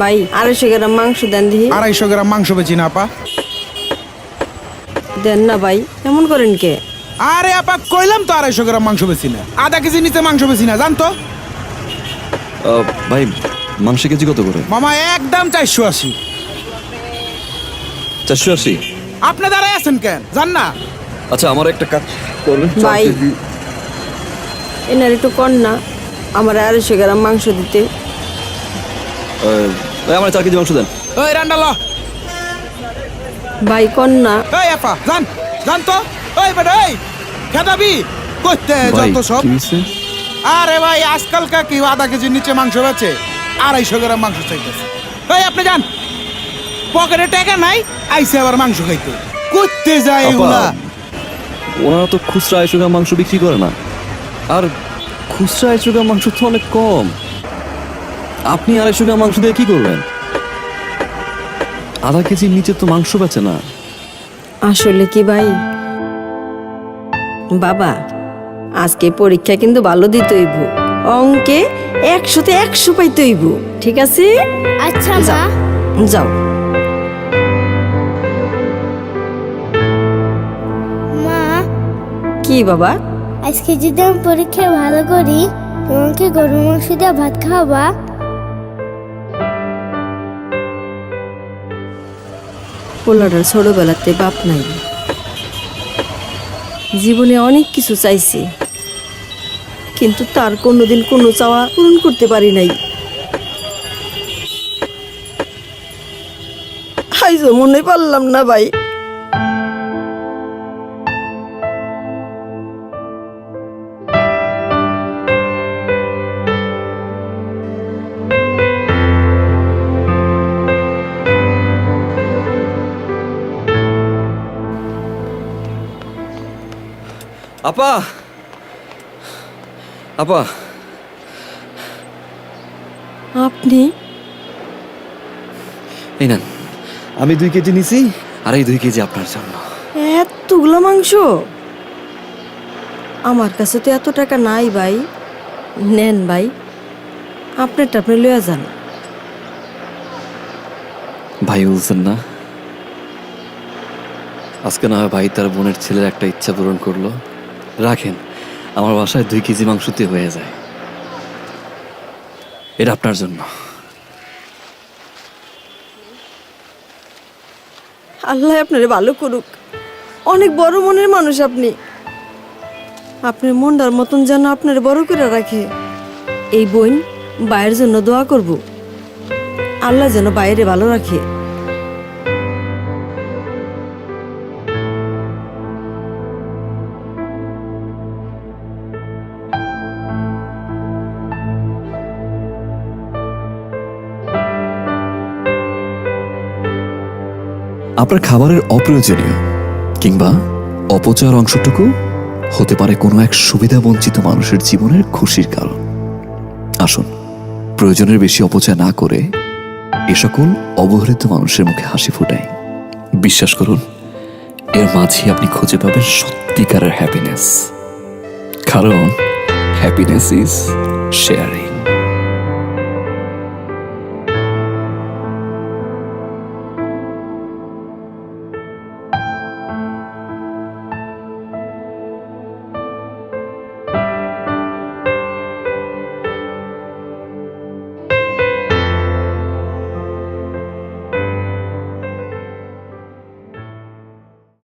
ভাই 250 গ্রাম মাংস দেন দিহি। 250 গ্রাম মাংস বেচি না আপা। দেন না ভাই, এমন করেন কে? আরে আপা কইলাম তো 250 গ্রাম মাংস বেচি না, আধা কেজি নিচে মাংস বেচি না, জানতো? ভাই মাংস কেজি কত করে? মামা একদম 480। 480? আপনি দাঁড়ায় আছেন কেন, জান না? আচ্ছা আমার একটা কাজ করবেন। ভাই এনার একটু কর না, আমার 250 গ্রাম মাংস দিতে। আমার 4 কেজি মাংস দেন। ওই রান্ডা ল। ভাই কর না। এই আপা জান, জান তো। ওই বেটা এই খেদাবি করতে ভাই যত সব। কি হইছে? আরে ভাই আজকালকার কি আধা কেজির নিচে মাংস বেচে 250 গ্রাম মাংস চাইতেছে। এই আপনি যান, পকেটে টাকা নাই, আইসে আবার মাংস খাইতে করতে যায় এগুলা। ওনারা তো খুচরা 250 গ্রাম মাংস বিক্রি করে না, আর খুচরা 250 গ্রাম মাংস তো অনেক কম। আপনি 250 গ্রাম মাংস দিয়ে কি করবেন? আধা কেজির নিচে তো মাংস বেচে না। আসলে কি ভাই, বাবা আজকে পরীক্ষা কিন্তু ভালো দিতে হইব, অঙ্কে 100-তে 100 পাইতে হইব, ঠিক আছে? আচ্ছা মা। যাও। মা কি বাবা? আজকে যদি আমি পরীক্ষায় ভালো করি তোমাকে গরুর মাংস দিয়ে ভাত খাওয়াবা? পোলাটার ছোটবেলাতে বাপ নাই, জীবনে অনেক কিছু চাইছে, কিন্তু তার কোনোদিন কোনো চাওয়া পূরণ করতে পারি নাই। আইজো মনে পারলাম না ভাই। আপা, আপা আপনি? এই নেন, আমি 2 কেজি নিছি, আর এই 2 কেজি আপনার জন্য। এতগুলো মাংস? আমার কাছে তো এত টাকা নাই ভাই। নেন ভাই, আপনারটা আপনি লইয়া যান। ভাই বলছেন না, আজকে না হয় ভাই তার বোনের ছেলের একটা ইচ্ছা পূরণ করলো। রাখেন, আমার বাসায় 2 কেজি মাংসতে হয়ে যায়। এটা আপনার জন্য। আল্লাহ আপনারে ভালো করুক, অনেক বড় মনের মানুষ আপনি। আপনার মনটার মতন যেন আপনার বড় করে রাখে। এই বোন বাইরের জন্য দোয়া করব, আল্লাহ যেন বাইরে ভালো রাখে। আপনার খাবারের অপ্রয়োজনীয় কিংবা অপচয়ের অংশটুকু হতে পারে কোনো এক সুবিধা বঞ্চিত মানুষের জীবনের খুশির কারণ। আসুন, প্রয়োজনের বেশি অপচয় না করে এ সকল অবহেলিত মানুষের মুখে হাসি ফোটাই। বিশ্বাস করুন, এর মাঝেই আপনি খুঁজে পাবেন সত্যিকারের হ্যাপিনেস। কারণ হ্যাপিনেস ইজ শেয়ারিং।